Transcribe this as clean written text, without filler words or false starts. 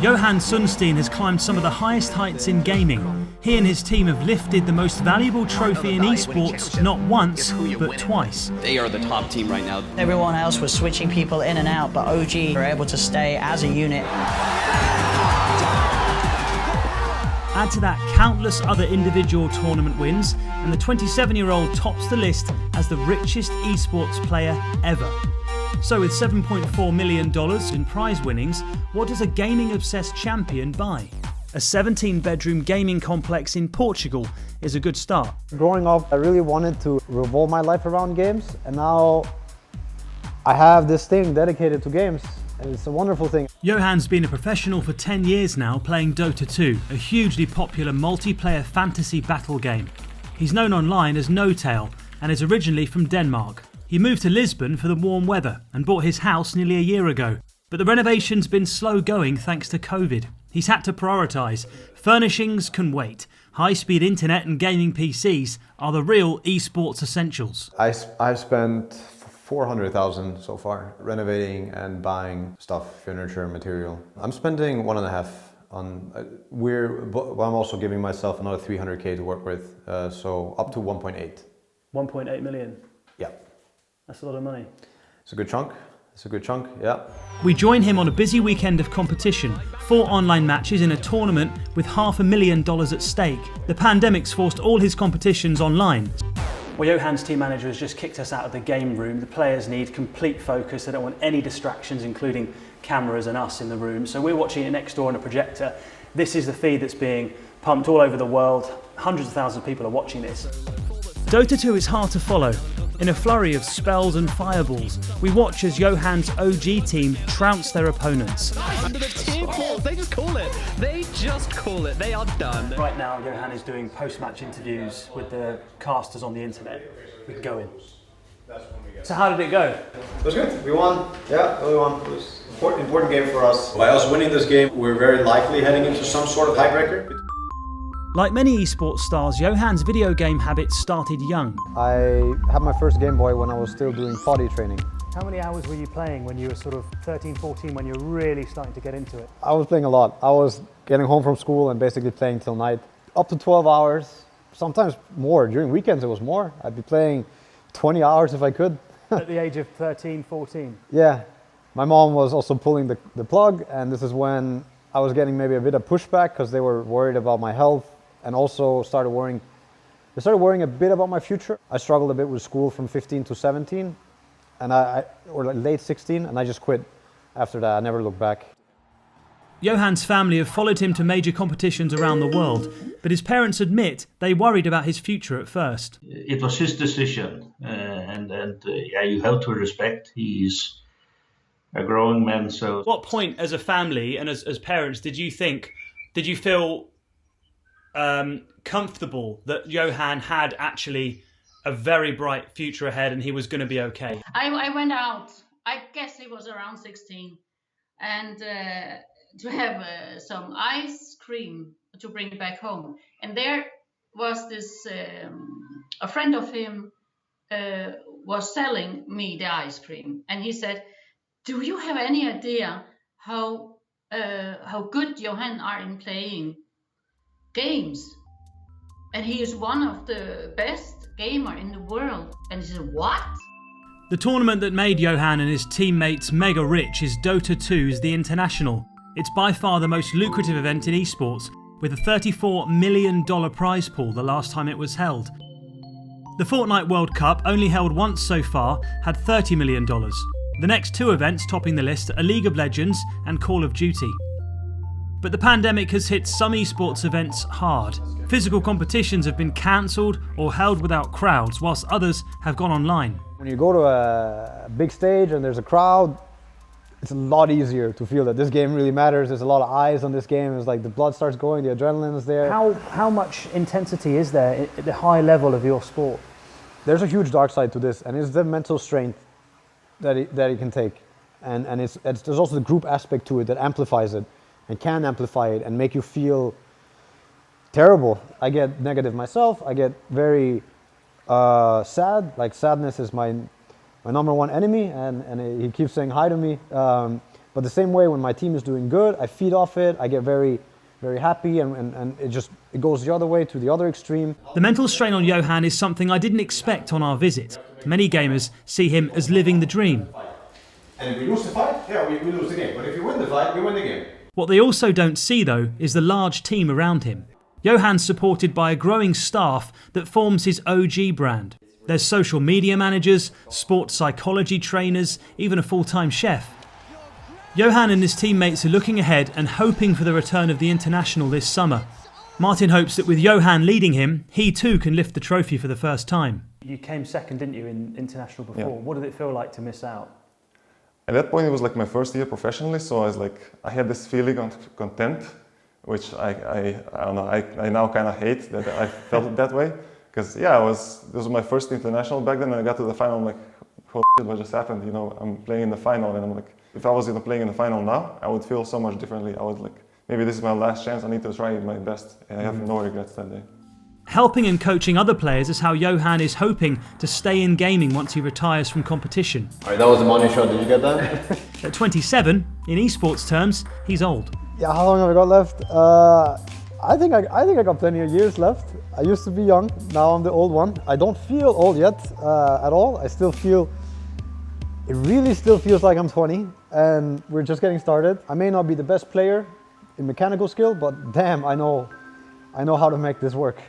Johan Sundstein has climbed some of the highest heights in gaming. He and his team have lifted the most valuable trophy in esports not once, but twice. They are the top team right now. Everyone else was switching people in and out, but OG were able to stay as a unit. Add to that countless other individual tournament wins, and the 27-year-old tops the list as the richest esports player ever. So with $7.4 million in prize winnings, what does a gaming-obsessed champion buy? A 17-bedroom gaming complex in Portugal is a good start. Growing up, I really wanted to revolve my life around games, and now I have this thing dedicated to games, and it's a wonderful thing. Johan's been a professional for 10 years now, playing Dota 2, a hugely popular multiplayer fantasy battle game. He's known online as No Tail and is originally from Denmark. He moved to Lisbon for the warm weather and bought his house nearly a year ago. But the renovation's been slow going thanks to COVID. He's had to prioritise. Furnishings can wait. High-speed internet and gaming PCs are the real esports essentials. I've spent 400,000 so far renovating and buying stuff, furniture, material. I'm spending 1.5 on. I'm also giving myself another 300k to work with, so up to 1.8. 1.8 million. Yeah. That's a lot of money. It's a good chunk. It's a good chunk, yeah. We join him on a busy weekend of competition. 4 online matches in a tournament with $500,000 at stake. The pandemic's forced all his competitions online. Well, Johan's team manager has just kicked us out of the game room. The players need complete focus. They don't want any distractions, including cameras and us in the room. So we're watching it next door on a projector. This is the feed that's being pumped all over the world. Hundreds of thousands of people are watching this. Dota 2 is hard to follow. In a flurry of spells and fireballs, we watch as Johan's OG team trounce their opponents. Under the team balls, they just call it. They just call it. They are done. Right now, Johan is doing post-match interviews with the casters on the internet. We can go in. So how did it go? It was good. We won. Yeah, we won. It was an important game for us. By us winning this game, we're very likely heading into some sort of tiebreaker. Like many esports stars, Johan's video game habits started young. I had my first Game Boy when I was still doing potty training. How many hours were you playing when you were sort of 13, 14, when you were really starting to get into it? I was playing a lot. I was getting home from school and basically playing till night. Up to 12 hours, sometimes more. During weekends it was more. I'd be playing 20 hours if I could. At the age of 13, 14? Yeah. My mom was also pulling the plug, and this is when I was getting maybe a bit of pushback because they were worried about my health. And also started worrying a bit about my future. I struggled a bit with school from 15 to 17, and or like late 16, and I just quit. After that, I never looked back. Johan's family have followed him to major competitions around the world, but his parents admit they worried about his future at first. It was his decision, and you have to respect. He's a growing man, so. At what point, as a family and as parents, did you feel comfortable that Johan had actually a very bright future ahead and he was going to be okay? I went out, I guess it was around 16, and to have some ice cream to bring back home. And there was this, a friend of him was selling me the ice cream. And he said, do you have any idea how good Johan are in playing games? And he is one of the best gamer in the world. And he said, what? The tournament that made Johan and his teammates mega rich is Dota 2's The International. It's by far the most lucrative event in esports, with a $34 million prize pool the last time it was held. The Fortnite World Cup, only held once so far, had $30 million. The next 2 events topping the list are League of Legends and Call of Duty. But the pandemic has hit some esports events hard. Physical competitions have been cancelled or held without crowds, whilst others have gone online. When you go to a big stage and there's a crowd, it's a lot easier to feel that this game really matters. There's a lot of eyes on this game. It's like the blood starts going, the adrenaline is there. How much intensity is there at the high level of your sport? There's a huge dark side to this, and it's the mental strength that it can take. And there's also the group aspect to it that amplifies it and can amplify it and make you feel terrible. I get negative myself. I get very sad. Like, sadness is my number one enemy, and he keeps saying hi to me. But the same way when my team is doing good, I feed off it, I get very, very happy, and it goes the other way to the other extreme. The mental strain on Johan is something I didn't expect on our visit. Many gamers see him as living the dream. And if we lose the fight, yeah, we lose the game. But if you win the fight, we win the game. What they also don't see, though, is the large team around him. Johan's supported by a growing staff that forms his OG brand. There's social media managers, sports psychology trainers, even a full-time chef. Johan and his teammates are looking ahead and hoping for the return of the international this summer. Martin hopes that with Johan leading him, he too can lift the trophy for the first time. You came second, didn't you, in international before? Yeah. What did it feel like to miss out? At that point, it was like my first year professionally, so I had this feeling of content, which I don't know, I now kind of hate that I felt it that way. Because yeah, this was my first international back then, and I got to the final, I'm like, holy shit, what just happened? You know, I'm playing in the final, and I'm like, if I was playing in the final now, I would feel so much differently. I would like, maybe this is my last chance, I need to try my best. And I have no regrets that day. Helping and coaching other players is how Johan is hoping to stay in gaming once he retires from competition. All right, that was the money shot. Did you get that? At 27, in esports terms, he's old. Yeah, how long have I got left? I think I got plenty of years left. I used to be young, now I'm the old one. I don't feel old yet at all. I still feel, it really still feels like I'm 20 and we're just getting started. I may not be the best player in mechanical skill, but damn, I know how to make this work.